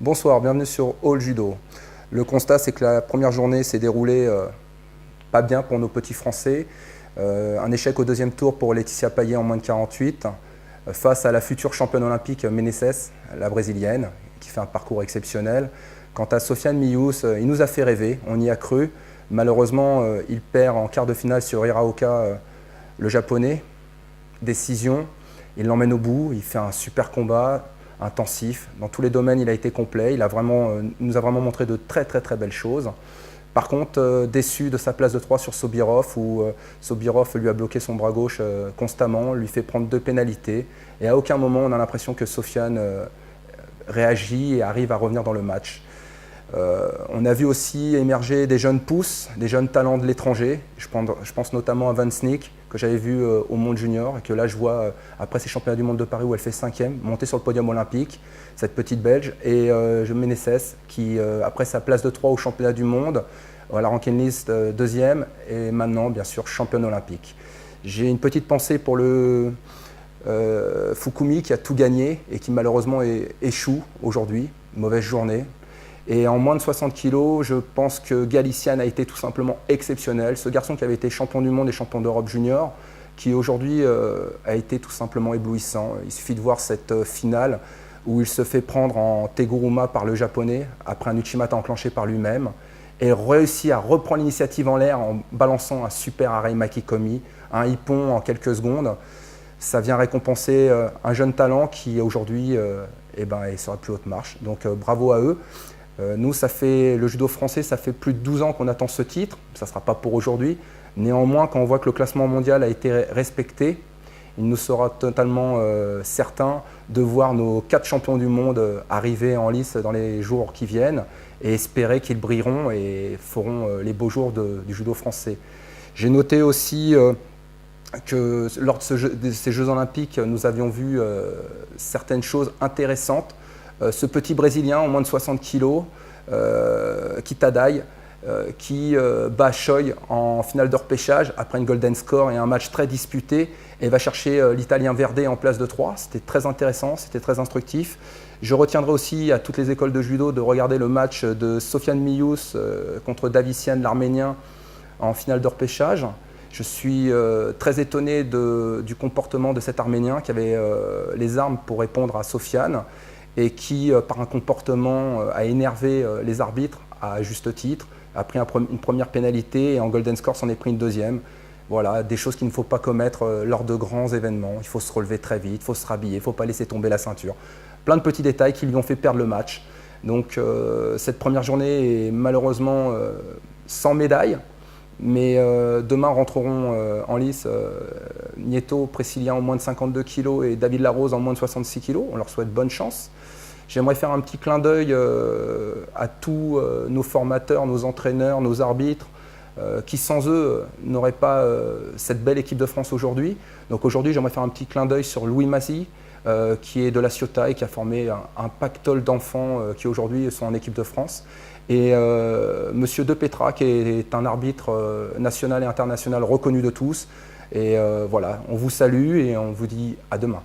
Bonsoir, bienvenue sur All Judo. Le constat, c'est que la première journée s'est déroulée pas bien pour nos petits Français. Un échec au deuxième tour pour Laetitia Payet en moins de 48, face à la future championne olympique Meneses, la brésilienne, qui fait un parcours exceptionnel. Quant à Sofiane Mious, il nous a fait rêver, on y a cru. Malheureusement, il perd en quart de finale sur Hiraoka, le japonais. Décision, il l'emmène au bout, il fait un super combat, intensif. Dans tous les domaines, il a été complet. Il nous a vraiment montré de très belles choses. Par contre, déçu de sa place de 3 sur Sobirov, où Sobirov lui a bloqué son bras gauche constamment, lui fait prendre 2 pénalités. Et à aucun moment, on a l'impression que Sofiane réagit et arrive à revenir dans le match. On a vu aussi émerger des jeunes pousses, des jeunes talents de l'étranger. Je pense notamment à Van Sneek, que j'avais vu au monde junior, et que là je vois, après ces championnats du monde de Paris où elle fait 5e, monter sur le podium olympique, cette petite Belge, et Meneses, qui après sa place de 3 au championnat du monde, à la ranking list 2e, et maintenant bien sûr championne olympique. J'ai une petite pensée pour le Fukumi qui a tout gagné et qui malheureusement échoue aujourd'hui, mauvaise journée. Et en moins de 60 kg, je pense que Galician a été tout simplement exceptionnel. Ce garçon qui avait été champion du monde et champion d'Europe junior, qui aujourd'hui a été tout simplement éblouissant. Il suffit de voir cette finale où il se fait prendre en Teguruma par le japonais, après un Uchimata enclenché par lui-même, et réussit à reprendre l'initiative en l'air en balançant un super arei makikomi, un hippon en quelques secondes. Ça vient récompenser un jeune talent qui aujourd'hui est sur la plus haute marche. Donc bravo à eux. Nous, le judo français, ça fait plus de 12 ans qu'on attend ce titre. Ça ne sera pas pour aujourd'hui. Néanmoins, quand on voit que le classement mondial a été respecté, il nous sera totalement certain de voir nos 4 champions du monde arriver en lice dans les jours qui viennent et espérer qu'ils brilleront et feront les beaux jours du judo français. J'ai noté aussi que lors de ces Jeux olympiques, nous avions vu certaines choses intéressantes. Ce petit Brésilien en moins de 60 kg, Kitadai, qui bat Choi en finale de repêchage après une golden score et un match très disputé, et va chercher l'Italien Verde en place de 3. C'était très intéressant, c'était très instructif. Je retiendrai aussi à toutes les écoles de judo de regarder le match de Sofiane Mious contre Davician, l'Arménien, en finale de repêchage. Je suis très étonné du comportement de cet Arménien qui avait les armes pour répondre à Sofiane, et qui, par un comportement, a énervé les arbitres à juste titre, a pris une première pénalité et en golden score s'en est pris une deuxième. Voilà, des choses qu'il ne faut pas commettre lors de grands événements. Il faut se relever très vite, il faut se rhabiller, il ne faut pas laisser tomber la ceinture. Plein de petits détails qui lui ont fait perdre le match. Donc cette première journée est malheureusement sans médaille, mais demain rentreront en lice Nieto Presilien en moins de 52 kg et David Larose en moins de 66 kg. On leur souhaite bonne chance. J'aimerais faire un petit clin d'œil à tous nos formateurs, nos entraîneurs, nos arbitres, qui sans eux n'auraient pas cette belle équipe de France aujourd'hui. Donc aujourd'hui, j'aimerais faire un petit clin d'œil sur Louis Massy, qui est de la Ciotat et qui a formé un pactole d'enfants qui aujourd'hui sont en équipe de France. Et Monsieur De Petra, qui est un arbitre national et international reconnu de tous. Et voilà, on vous salue et on vous dit à demain.